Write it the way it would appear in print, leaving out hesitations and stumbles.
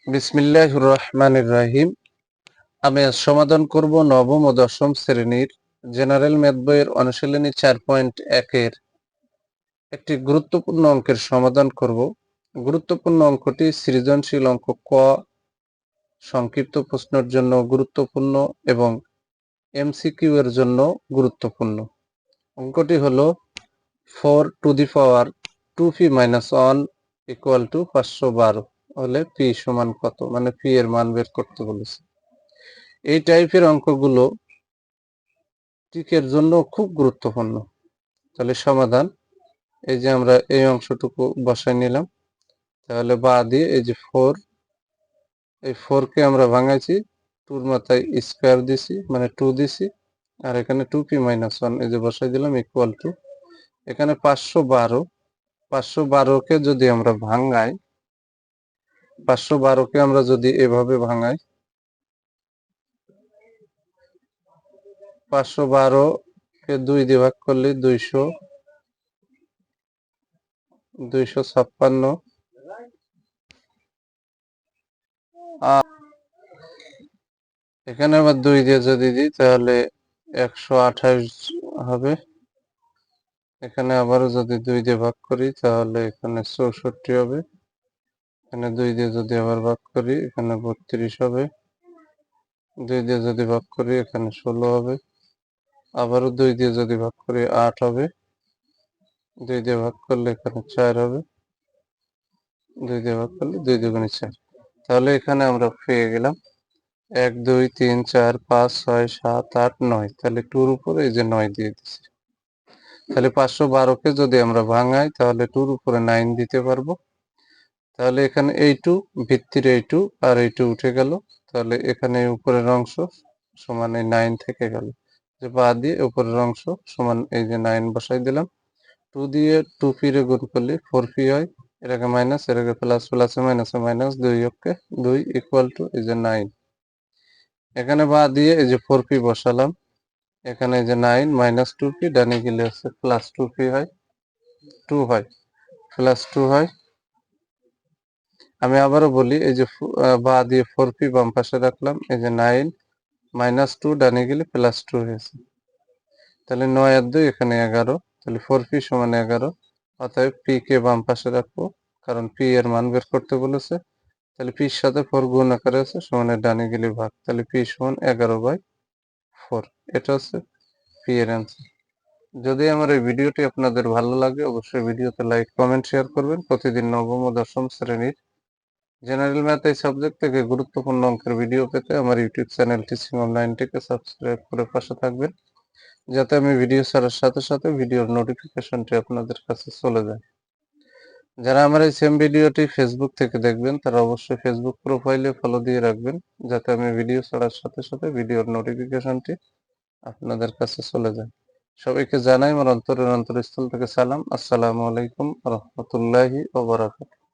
বিসমিল্লাহির রহমানির রহিম। আমি আজ সমাধান করব নবম ও দশম শ্রেণীর জেনারেল ম্যাথ বইয়ের অনুশীলনী 4.1 এর একটি গুরুত্বপূর্ণ অঙ্কের সমাধান করব। গুরুত্বপূর্ণ অঙ্কটি সৃজনশীল অঙ্ক ক, সংক্ষিপ্ত প্রশ্নের জন্য গুরুত্বপূর্ণ এবং এমসিকিউ এর জন্য গুরুত্বপূর্ণ। অঙ্কটি হলো 4 to the power 2p-1 equal to 512 হলে পি সমান কত, মানে পি এর মান বের করতে বলেছে। এই টাইপের অঙ্কগুলো টিকের জন্য খুব গুরুত্বপূর্ণ। তাহলে সমাধান, এই যে আমরা এই অংশটুকু বসাই নিলাম, তাহলে বা দিয়ে এই যে 4, এই 4 কে আমরা ভাঙাইছি, 2 এর মাথায় স্কয়ার দিছি মানে 2 দিছি, আর এখানে 2p-1 এই যে বসাই দিলাম ইকুয়াল টু, এখানে 512 কে যদি আমরা ভাঙাই, 512 কে আমরা যদি এভাবে ভাঙাই, 512 কে 2 দিয়ে ভাগ করলে 256, আর এখানে আবার 2 দিয়ে যদি দিই তাহলে 128 হবে। এখানে আবারও যদি 2 দিয়ে ভাগ করি তাহলে এখানে 64 হবে। এখানে 2 দিয়ে যদি আবার ভাগ করি এখানে 32 হবে। 2 দিয়ে যদি ভাগ করি এখানে 16 হবে। আবারও 2 দিয়ে যদি ভাগ করি 8 হবে। 2 দিয়ে ভাগ করলে এখানে 4 হবে। 2 দিয়ে ভাগ করলে 2 দুগুণে 4। তাহলে এখানে আমরা পেয়ে গেলাম 1 2 3 4 5 6 7 8 9। তাহলে 2 এর উপরে এই যে 9 দিয়ে দিচ্ছি। তাহলে 512 কে যদি আমরা ভাঙাই তাহলে 2 এর উপরে 9 দিতে পারবো। তাহলে এখানে এই 2 ভিত্তির এই 2 আর এই 2 উঠে গেল। তাহলে এখানে উপরের অংশ সমান এই 9 থেকে গেল, যে বা দিয়ে উপরের অংশ সমান এই যে 9 বসাই দিলাম। 2 দিয়ে 2p রে গুণ করলে 4p হয়, এর আগে মাইনাস এর আগে প্লাস, প্লাসে মাইনাসে মাইনাস, 2 ওকে 2 ইকুয়াল টু এই যে 9। এখানে বা দিয়ে এই যে 4p বসালাম, এখানে এই যে 9 মাইনাস 2p, ডানে গেলে আছে প্লাস 2p হয়, 2 হয়, প্লাস 2 হয়। আমি আবারও বলি, এই যে বা দিয়ে 4p বাম পাশে রাখলাম, এই যে 9 মাইনাস 2 ডানে গেলে প্লাস 2 হয়েছে। তাহলে 9 আর 2 এখানে 11, তাহলে 4p সমান 11। অতএব p কে বাম পাশে রাখবো, কারণ p এর মান বের করতে বলেছে। তাহলে p এর সাথে 4 গুণ আকারে আছে, সমানের ডানে গেলে ভাগ, তাহলে p সমান 11/4। এটা হচ্ছে p এর অ্যান্সার। যদি আমার এই ভিডিওটি আপনাদের ভালো লাগে অবশ্যই ভিডিওতে লাইক, কমেন্ট, শেয়ার করবেন। প্রতিদিন নবম ও দশম শ্রেণীর জেনারেল ম্যাথ এই সাবজেক্ট থেকে গুরুত্বপূর্ণ অঙ্কের ভিডিও পেতে আমার ইউটিউব চ্যানেল টিচিং অনলাইনটিকে সাবস্ক্রাইব করে পাশে থাকবেন, যাতে আমি ভিডিও ছাড়ার সাথে সাথে ভিডিওর নোটিফিকেশনটি আপনাদের কাছে চলে যায়। যারা আমার এই সেম ভিডিওটি ফেসবুক থেকে দেখবেন তারা অবশ্যই ফেসবুক প্রোফাইলে ফলো দিয়ে রাখবেন, যাতে আমি ভিডিও ছাড়ার সাথে সাথে ভিডিওর নোটিফিকেশনটি আপনাদের কাছে চলে যায়। সবাইকে জানাই আমার অন্তরের অন্তরস্থল থেকে সালাম। আসসালামু আলাইকুম রহমতুল্লাহি ওয়া বারাকাতুহু।